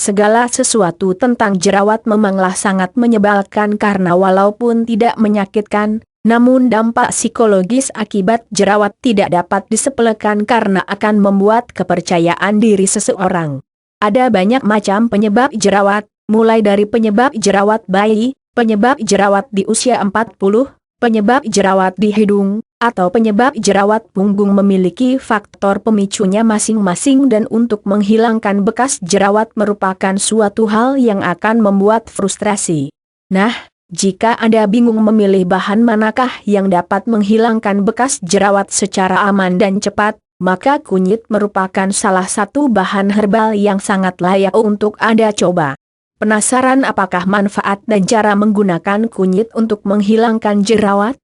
Segala sesuatu tentang jerawat memanglah sangat menyebalkan karena walaupun tidak menyakitkan, namun dampak psikologis akibat jerawat tidak dapat disepelekan karena akan membuat kepercayaan diri seseorang. Ada banyak macam penyebab jerawat, mulai dari penyebab jerawat bayi, penyebab jerawat di usia 40, penyebab jerawat di hidung, atau penyebab jerawat punggung memiliki faktor pemicunya masing-masing dan untuk menghilangkan bekas jerawat merupakan suatu hal yang akan membuat frustrasi. Nah, jika Anda bingung memilih bahan manakah yang dapat menghilangkan bekas jerawat secara aman dan cepat, maka kunyit merupakan salah satu bahan herbal yang sangat layak untuk Anda coba. Penasaran apakah manfaat dan cara menggunakan kunyit untuk menghilangkan jerawat?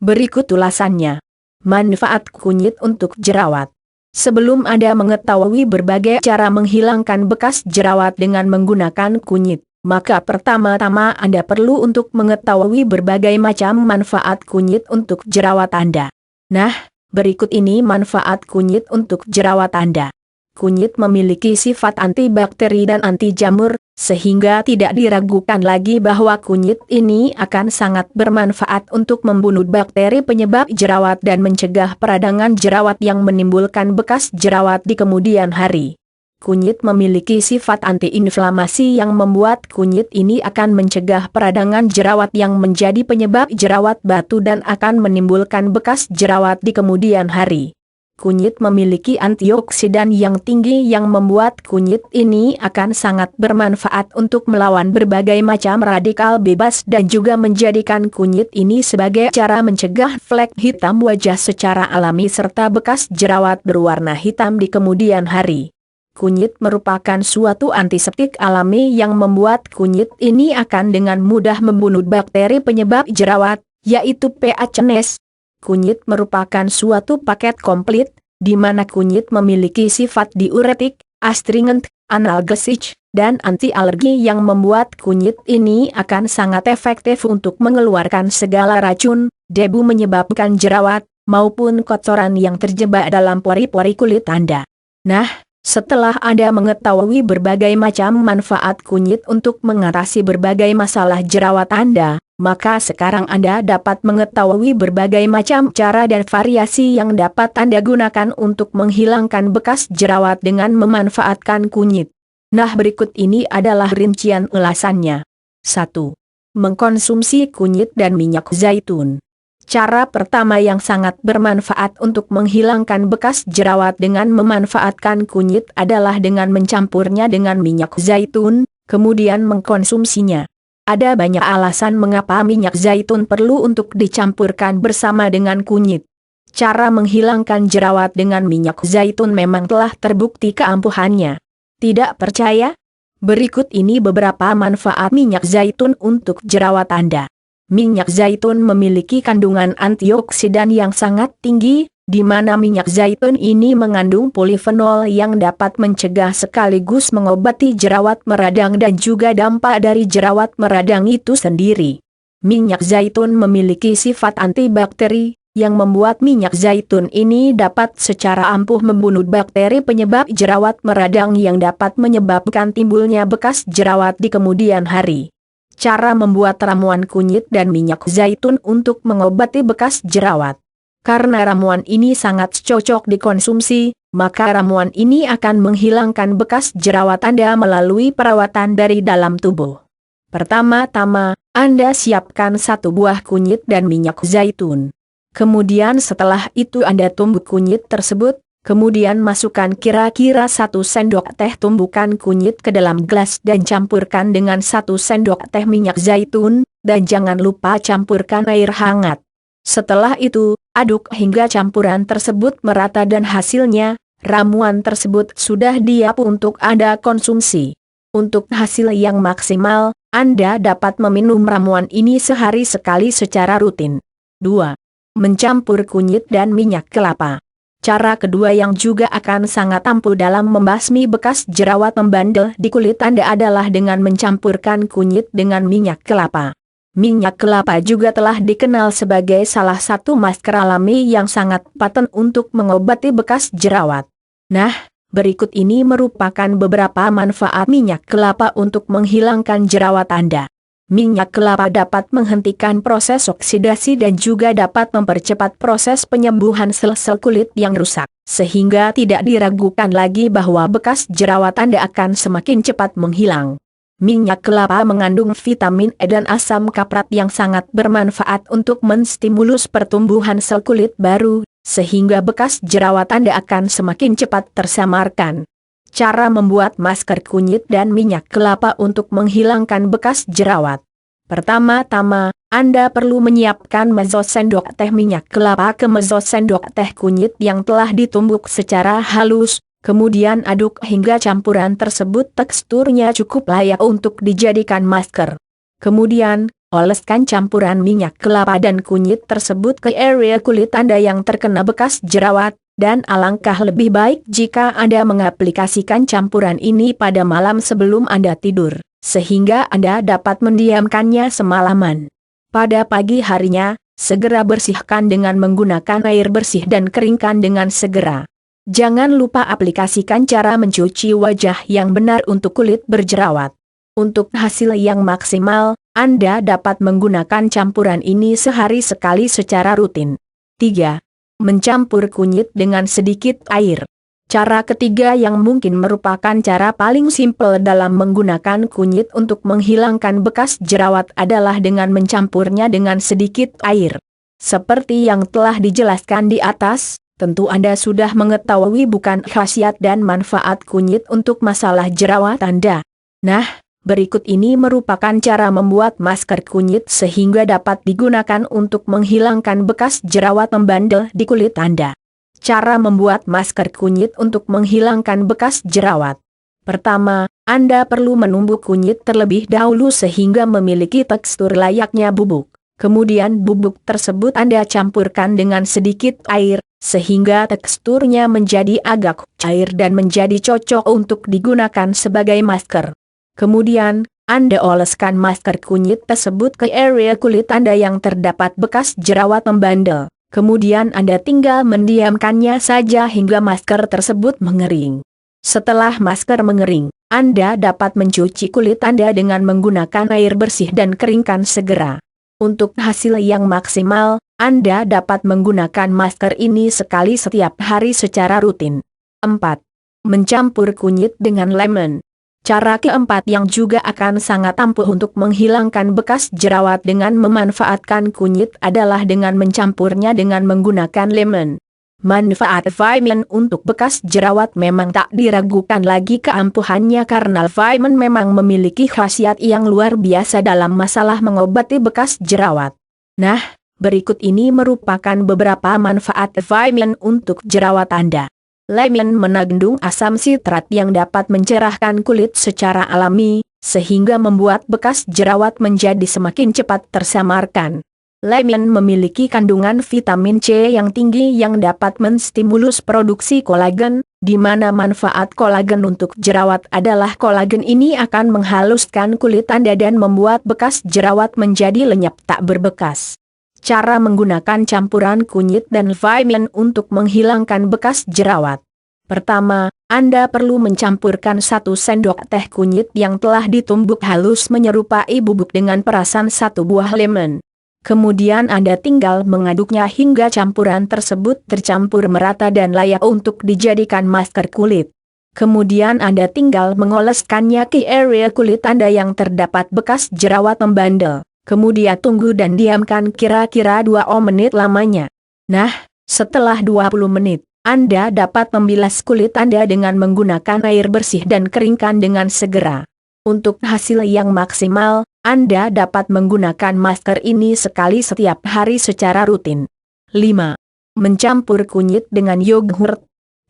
Berikut ulasannya. Manfaat kunyit untuk jerawat. Sebelum Anda mengetahui berbagai cara menghilangkan bekas jerawat dengan menggunakan kunyit, maka pertama-tama Anda perlu untuk mengetahui berbagai macam manfaat kunyit untuk jerawat Anda. Nah, berikut ini manfaat kunyit untuk jerawat Anda. Kunyit memiliki sifat antibakteri dan anti jamur, sehingga tidak diragukan lagi bahwa kunyit ini akan sangat bermanfaat untuk membunuh bakteri penyebab jerawat dan mencegah peradangan jerawat yang menimbulkan bekas jerawat di kemudian hari. Kunyit memiliki sifat antiinflamasi yang membuat kunyit ini akan mencegah peradangan jerawat yang menjadi penyebab jerawat batu dan akan menimbulkan bekas jerawat di kemudian hari. Kunyit memiliki antioksidan yang tinggi yang membuat kunyit ini akan sangat bermanfaat untuk melawan berbagai macam radikal bebas dan juga menjadikan kunyit ini sebagai cara mencegah flek hitam wajah secara alami serta bekas jerawat berwarna hitam di kemudian hari. Kunyit merupakan suatu antiseptik alami yang membuat kunyit ini akan dengan mudah membunuh bakteri penyebab jerawat, yaitu PHNS. Kunyit merupakan suatu paket komplit, di mana kunyit memiliki sifat diuretik, astringent, analgesik, dan anti-alergi yang membuat kunyit ini akan sangat efektif untuk mengeluarkan segala racun, debu menyebabkan jerawat, maupun kotoran yang terjebak dalam pori-pori kulit Anda. Nah, setelah Anda mengetahui berbagai macam manfaat kunyit untuk mengatasi berbagai masalah jerawat Anda, maka sekarang Anda dapat mengetahui berbagai macam cara dan variasi yang dapat Anda gunakan untuk menghilangkan bekas jerawat dengan memanfaatkan kunyit. Nah, berikut ini adalah rincian ulasannya. 1. Mengkonsumsi kunyit dan minyak zaitun. Cara pertama yang sangat bermanfaat untuk menghilangkan bekas jerawat dengan memanfaatkan kunyit adalah dengan mencampurnya dengan minyak zaitun, kemudian mengkonsumsinya. Ada banyak alasan mengapa minyak zaitun perlu untuk dicampurkan bersama dengan kunyit. Cara menghilangkan jerawat dengan minyak zaitun memang telah terbukti keampuhannya. Tidak percaya? Berikut ini beberapa manfaat minyak zaitun untuk jerawat Anda. Minyak zaitun memiliki kandungan antioksidan yang sangat tinggi, di mana minyak zaitun ini mengandung polifenol yang dapat mencegah sekaligus mengobati jerawat meradang dan juga dampak dari jerawat meradang itu sendiri. Minyak zaitun memiliki sifat antibakteri, yang membuat minyak zaitun ini dapat secara ampuh membunuh bakteri penyebab jerawat meradang yang dapat menyebabkan timbulnya bekas jerawat di kemudian hari. Cara membuat ramuan kunyit dan minyak zaitun untuk mengobati bekas jerawat. Karena ramuan ini sangat cocok dikonsumsi, maka ramuan ini akan menghilangkan bekas jerawat Anda melalui perawatan dari dalam tubuh. Pertama-tama, Anda siapkan 1 buah kunyit dan minyak zaitun. Kemudian setelah itu Anda tumbuk kunyit tersebut, kemudian masukkan kira-kira 1 sendok teh tumbukan kunyit ke dalam gelas dan campurkan dengan 1 sendok teh minyak zaitun, dan jangan lupa campurkan air hangat. Setelah itu, aduk hingga campuran tersebut merata dan hasilnya, ramuan tersebut sudah siap untuk Anda konsumsi. Untuk hasil yang maksimal, Anda dapat meminum ramuan ini sehari sekali secara rutin. 2. Mencampur kunyit dan minyak kelapa. Cara kedua yang juga akan sangat ampuh dalam membasmi bekas jerawat membandel di kulit Anda adalah dengan mencampurkan kunyit dengan minyak kelapa. Minyak kelapa juga telah dikenal sebagai salah satu masker alami yang sangat paten untuk mengobati bekas jerawat. Nah, Berikut ini merupakan beberapa manfaat minyak kelapa untuk menghilangkan jerawat Anda. Minyak kelapa dapat menghentikan proses oksidasi dan juga dapat mempercepat proses penyembuhan sel-sel kulit yang rusak, sehingga tidak diragukan lagi bahwa bekas jerawat Anda akan semakin cepat menghilang. Minyak kelapa mengandung vitamin E dan asam kaprat yang sangat bermanfaat untuk menstimulus pertumbuhan sel kulit baru, sehingga bekas jerawat Anda akan semakin cepat tersamarkan. Cara membuat masker kunyit dan minyak kelapa untuk menghilangkan bekas jerawat. Pertama-tama, Anda perlu menyiapkan mezzo sendok teh minyak kelapa ke mezzo sendok teh kunyit yang telah ditumbuk secara halus, kemudian aduk hingga campuran tersebut teksturnya cukup layak untuk dijadikan masker. Kemudian, oleskan campuran minyak kelapa dan kunyit tersebut ke area kulit Anda yang terkena bekas jerawat. Dan alangkah lebih baik jika Anda mengaplikasikan campuran ini pada malam sebelum Anda tidur, sehingga Anda dapat mendiamkannya semalaman. Pada pagi harinya, segera bersihkan dengan menggunakan air bersih dan keringkan dengan segera. Jangan lupa aplikasikan cara mencuci wajah yang benar untuk kulit berjerawat. Untuk hasil yang maksimal, Anda dapat menggunakan campuran ini sehari sekali secara rutin. 3. Mencampur kunyit dengan sedikit air. Cara ketiga yang mungkin merupakan cara paling simpel dalam menggunakan kunyit untuk menghilangkan bekas jerawat adalah dengan mencampurnya dengan sedikit air. Seperti yang telah dijelaskan di atas, tentu Anda sudah mengetahui bukan khasiat dan manfaat kunyit untuk masalah jerawat Anda. Nah, berikut ini merupakan cara membuat masker kunyit sehingga dapat digunakan untuk menghilangkan bekas jerawat membandel di kulit Anda. Cara membuat masker kunyit untuk menghilangkan bekas jerawat. Pertama, Anda perlu menumbuk kunyit terlebih dahulu sehingga memiliki tekstur layaknya bubuk. Kemudian bubuk tersebut Anda campurkan dengan sedikit air, sehingga teksturnya menjadi agak cair dan menjadi cocok untuk digunakan sebagai masker. Kemudian, Anda oleskan masker kunyit tersebut ke area kulit Anda yang terdapat bekas jerawat membandel. Kemudian Anda tinggal mendiamkannya saja hingga masker tersebut mengering. Setelah masker mengering, Anda dapat mencuci kulit Anda dengan menggunakan air bersih dan keringkan segera. Untuk hasil yang maksimal, Anda dapat menggunakan masker ini sekali setiap hari secara rutin. 4. Mencampur kunyit dengan lemon. Cara keempat yang juga akan sangat ampuh untuk menghilangkan bekas jerawat dengan memanfaatkan kunyit adalah dengan mencampurnya dengan menggunakan lemon. Manfaat vitamin untuk bekas jerawat memang tak diragukan lagi keampuhannya karena vitamin memang memiliki khasiat yang luar biasa dalam masalah mengobati bekas jerawat. Nah, berikut ini merupakan beberapa manfaat vitamin untuk jerawat Anda. Lemon mengandung asam sitrat yang dapat mencerahkan kulit secara alami, sehingga membuat bekas jerawat menjadi semakin cepat tersamarkan. Lemon memiliki kandungan vitamin C yang tinggi yang dapat menstimulus produksi kolagen, di mana manfaat kolagen untuk jerawat adalah kolagen ini akan menghaluskan kulit Anda dan membuat bekas jerawat menjadi lenyap tak berbekas. Cara menggunakan campuran kunyit dan vitamin untuk menghilangkan bekas jerawat. Pertama, Anda perlu mencampurkan 1 sendok teh kunyit yang telah ditumbuk halus menyerupai bubuk dengan perasan 1 buah lemon. Kemudian Anda tinggal mengaduknya hingga campuran tersebut tercampur merata dan layak untuk dijadikan masker kulit. Kemudian Anda tinggal mengoleskannya ke area kulit Anda yang terdapat bekas jerawat membandel. Kemudian tunggu dan diamkan kira-kira 2 menit lamanya. Nah, setelah 20 menit, Anda dapat membilas kulit Anda dengan menggunakan air bersih dan keringkan dengan segera. Untuk hasil yang maksimal, Anda dapat menggunakan masker ini sekali setiap hari secara rutin. 5. Mencampur kunyit dengan yogurt.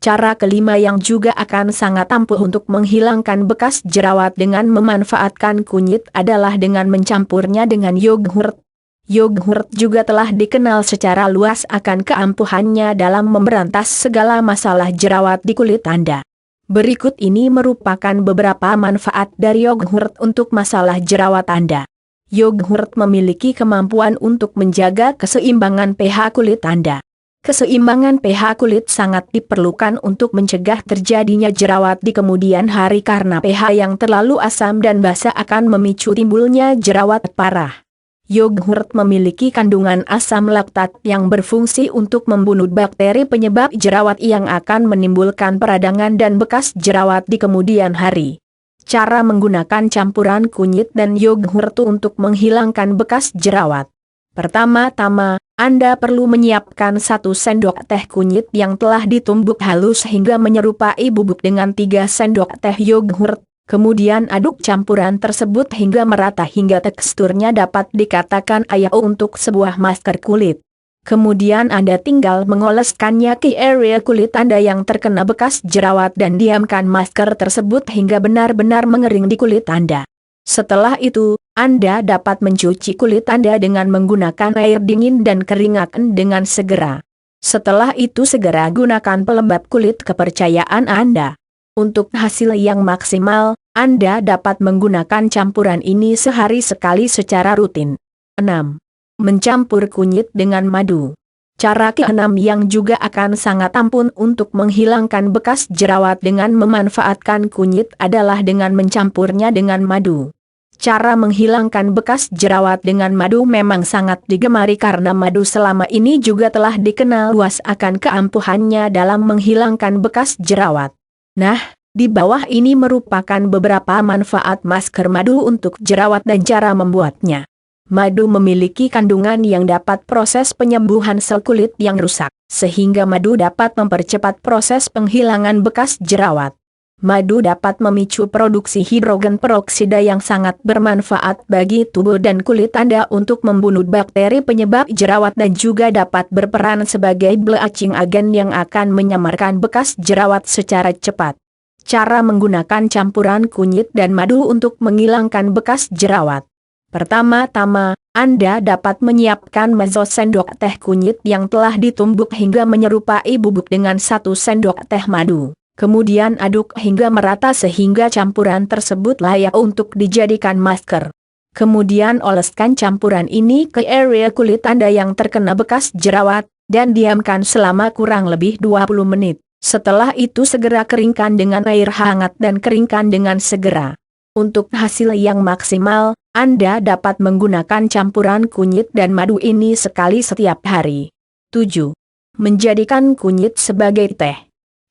Cara kelima yang juga akan sangat ampuh untuk menghilangkan bekas jerawat dengan memanfaatkan kunyit adalah dengan mencampurnya dengan yogurt. Yogurt juga telah dikenal secara luas akan keampuhannya dalam memberantas segala masalah jerawat di kulit Anda. Berikut ini merupakan beberapa manfaat dari yogurt untuk masalah jerawat Anda. Yogurt memiliki kemampuan untuk menjaga keseimbangan pH kulit Anda. Keseimbangan pH kulit sangat diperlukan untuk mencegah terjadinya jerawat di kemudian hari karena pH yang terlalu asam dan basa akan memicu timbulnya jerawat parah. Yogurt memiliki kandungan asam laktat yang berfungsi untuk membunuh bakteri penyebab jerawat yang akan menimbulkan peradangan dan bekas jerawat di kemudian hari. Cara menggunakan campuran kunyit dan yogurt untuk menghilangkan bekas jerawat. Pertama-tama, Anda perlu menyiapkan 1 sendok teh kunyit yang telah ditumbuk halus hingga menyerupai bubuk dengan 3 sendok teh yogurt. Kemudian aduk campuran tersebut hingga merata hingga teksturnya dapat dikatakan ayah untuk sebuah masker kulit. Kemudian Anda tinggal mengoleskannya ke area kulit Anda yang terkena bekas jerawat dan diamkan masker tersebut hingga benar-benar mengering di kulit Anda. Setelah itu, Anda dapat mencuci kulit Anda dengan menggunakan air dingin dan keringkan dengan segera. Setelah itu segera gunakan pelembab kulit kepercayaan Anda. Untuk hasil yang maksimal, Anda dapat menggunakan campuran ini sehari sekali secara rutin. 6. Mencampur kunyit dengan madu. Cara ke-6 yang juga akan sangat ampuh untuk menghilangkan bekas jerawat dengan memanfaatkan kunyit adalah dengan mencampurnya dengan madu. Cara menghilangkan bekas jerawat dengan madu memang sangat digemari karena madu selama ini juga telah dikenal luas akan keampuhannya dalam menghilangkan bekas jerawat. Nah, di bawah ini merupakan beberapa manfaat masker madu untuk jerawat dan cara membuatnya. Madu memiliki kandungan yang dapat proses penyembuhan sel kulit yang rusak, sehingga madu dapat mempercepat proses penghilangan bekas jerawat. Madu dapat memicu produksi hidrogen peroksida yang sangat bermanfaat bagi tubuh dan kulit Anda untuk membunuh bakteri penyebab jerawat dan juga dapat berperan sebagai bleaching agent yang akan menyamarkan bekas jerawat secara cepat. Cara menggunakan campuran kunyit dan madu untuk menghilangkan bekas jerawat. Pertama-tama, Anda dapat menyiapkan mezzo sendok teh kunyit yang telah ditumbuk hingga menyerupai bubuk dengan 1 sendok teh madu. Kemudian aduk hingga merata sehingga campuran tersebut layak untuk dijadikan masker. Kemudian oleskan campuran ini ke area kulit Anda yang terkena bekas jerawat, dan diamkan selama kurang lebih 20 menit. Setelah itu segera keringkan dengan air hangat dan keringkan dengan segera. Untuk hasil yang maksimal, Anda dapat menggunakan campuran kunyit dan madu ini sekali setiap hari. 7. Menjadikan kunyit sebagai teh.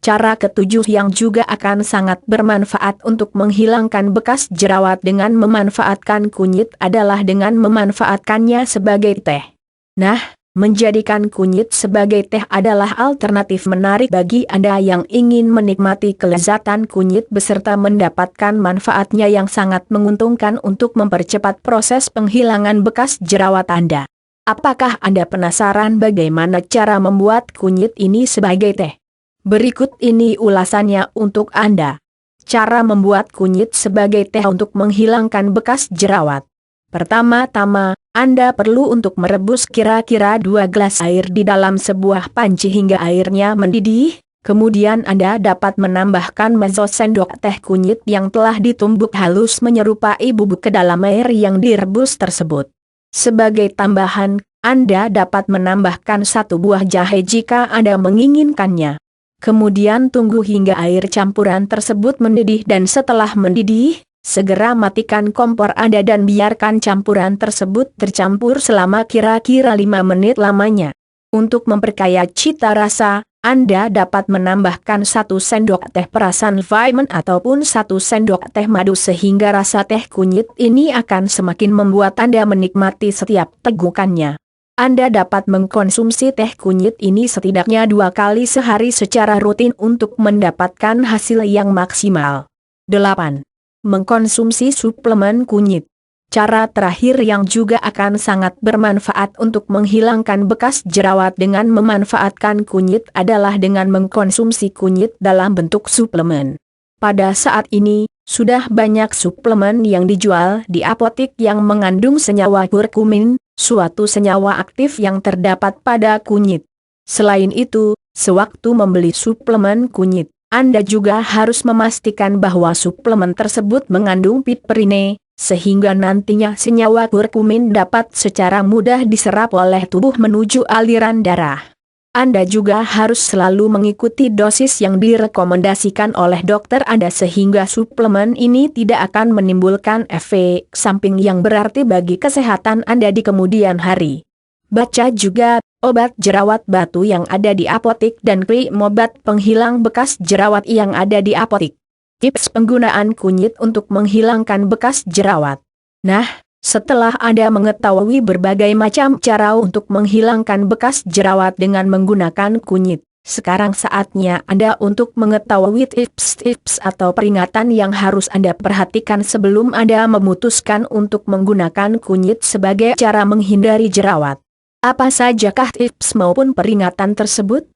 Cara ke-7 yang juga akan sangat bermanfaat untuk menghilangkan bekas jerawat dengan memanfaatkan kunyit adalah dengan memanfaatkannya sebagai teh. Nah, menjadikan kunyit sebagai teh adalah alternatif menarik bagi Anda yang ingin menikmati kelezatan kunyit beserta mendapatkan manfaatnya yang sangat menguntungkan untuk mempercepat proses penghilangan bekas jerawat Anda. Apakah Anda penasaran bagaimana cara membuat kunyit ini sebagai teh? Berikut ini ulasannya untuk Anda. Cara membuat kunyit sebagai teh untuk menghilangkan bekas jerawat. Pertama-tama, Anda perlu untuk merebus kira-kira 2 gelas air di dalam sebuah panci hingga airnya mendidih. Kemudian Anda dapat menambahkan mezzo sendok teh kunyit yang telah ditumbuk halus menyerupai bubuk ke dalam air yang direbus tersebut. Sebagai tambahan, Anda dapat menambahkan 1 buah jahe jika Anda menginginkannya. Kemudian tunggu hingga air campuran tersebut mendidih dan setelah mendidih, segera matikan kompor Anda dan biarkan campuran tersebut tercampur selama kira-kira 5 menit lamanya. Untuk memperkaya cita rasa, Anda dapat menambahkan 1 sendok teh perasan vitamin ataupun 1 sendok teh madu sehingga rasa teh kunyit ini akan semakin membuat Anda menikmati setiap tegukannya. Anda dapat mengkonsumsi teh kunyit ini setidaknya 2 kali sehari secara rutin untuk mendapatkan hasil yang maksimal. 8. Mengkonsumsi suplemen kunyit. Cara terakhir yang juga akan sangat bermanfaat untuk menghilangkan bekas jerawat dengan memanfaatkan kunyit adalah dengan mengkonsumsi kunyit dalam bentuk suplemen. Pada saat ini, sudah banyak suplemen yang dijual di apotik yang mengandung senyawa kurkumin, suatu senyawa aktif yang terdapat pada kunyit. Selain itu, sewaktu membeli suplemen kunyit, Anda juga harus memastikan bahwa suplemen tersebut mengandung piperine, sehingga nantinya senyawa kurkumin dapat secara mudah diserap oleh tubuh menuju aliran darah. Anda juga harus selalu mengikuti dosis yang direkomendasikan oleh dokter Anda sehingga suplemen ini tidak akan menimbulkan efek samping yang berarti bagi kesehatan Anda di kemudian hari. Baca juga obat jerawat batu yang ada di apotik dan krim obat penghilang bekas jerawat yang ada di apotik. Tips penggunaan kunyit untuk menghilangkan bekas jerawat. Nah, setelah Anda mengetahui berbagai macam cara untuk menghilangkan bekas jerawat dengan menggunakan kunyit, sekarang saatnya Anda untuk mengetahui tips-tips atau peringatan yang harus Anda perhatikan sebelum Anda memutuskan untuk menggunakan kunyit sebagai cara menghindari jerawat. Apa sajakah tips maupun peringatan tersebut?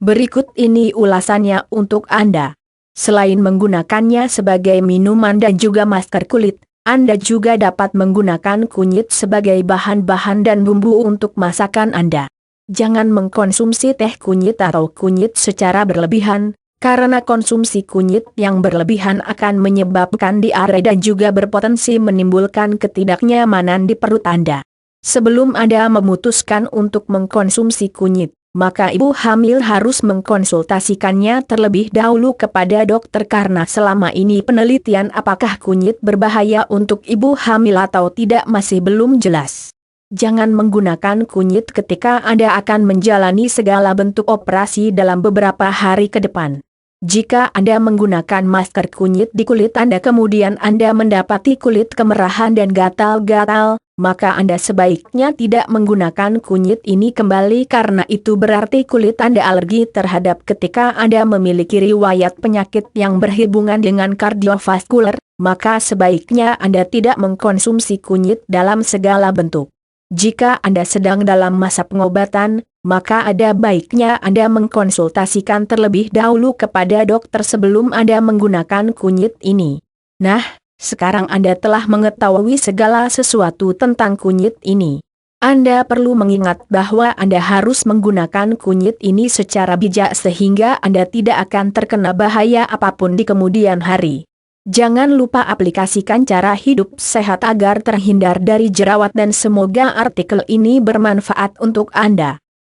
Berikut ini ulasannya untuk Anda. Selain menggunakannya sebagai minuman dan juga masker kulit, Anda juga dapat menggunakan kunyit sebagai bahan-bahan dan bumbu untuk masakan Anda. Jangan mengkonsumsi teh kunyit atau kunyit secara berlebihan, karena konsumsi kunyit yang berlebihan akan menyebabkan diare dan juga berpotensi menimbulkan ketidaknyamanan di perut Anda. Sebelum Anda memutuskan untuk mengkonsumsi kunyit, maka ibu hamil harus mengkonsultasikannya terlebih dahulu kepada dokter karena selama ini penelitian apakah kunyit berbahaya untuk ibu hamil atau tidak masih belum jelas. Jangan menggunakan kunyit ketika Anda akan menjalani segala bentuk operasi dalam beberapa hari ke depan. Jika Anda menggunakan masker kunyit di kulit Anda kemudian Anda mendapati kulit kemerahan dan gatal-gatal, maka Anda sebaiknya tidak menggunakan kunyit ini kembali karena itu berarti kulit Anda alergi terhadap ketika Anda memiliki riwayat penyakit yang berhubungan dengan kardiovaskuler, maka sebaiknya Anda tidak mengkonsumsi kunyit dalam segala bentuk. Jika Anda sedang dalam masa pengobatan, maka ada baiknya Anda mengkonsultasikan terlebih dahulu kepada dokter sebelum Anda menggunakan kunyit ini. Nah, sekarang Anda telah mengetahui segala sesuatu tentang kunyit ini. Anda perlu mengingat bahwa Anda harus menggunakan kunyit ini secara bijak sehingga Anda tidak akan terkena bahaya apapun di kemudian hari. Jangan lupa aplikasikan cara hidup sehat agar terhindar dari jerawat dan semoga artikel ini bermanfaat untuk Anda.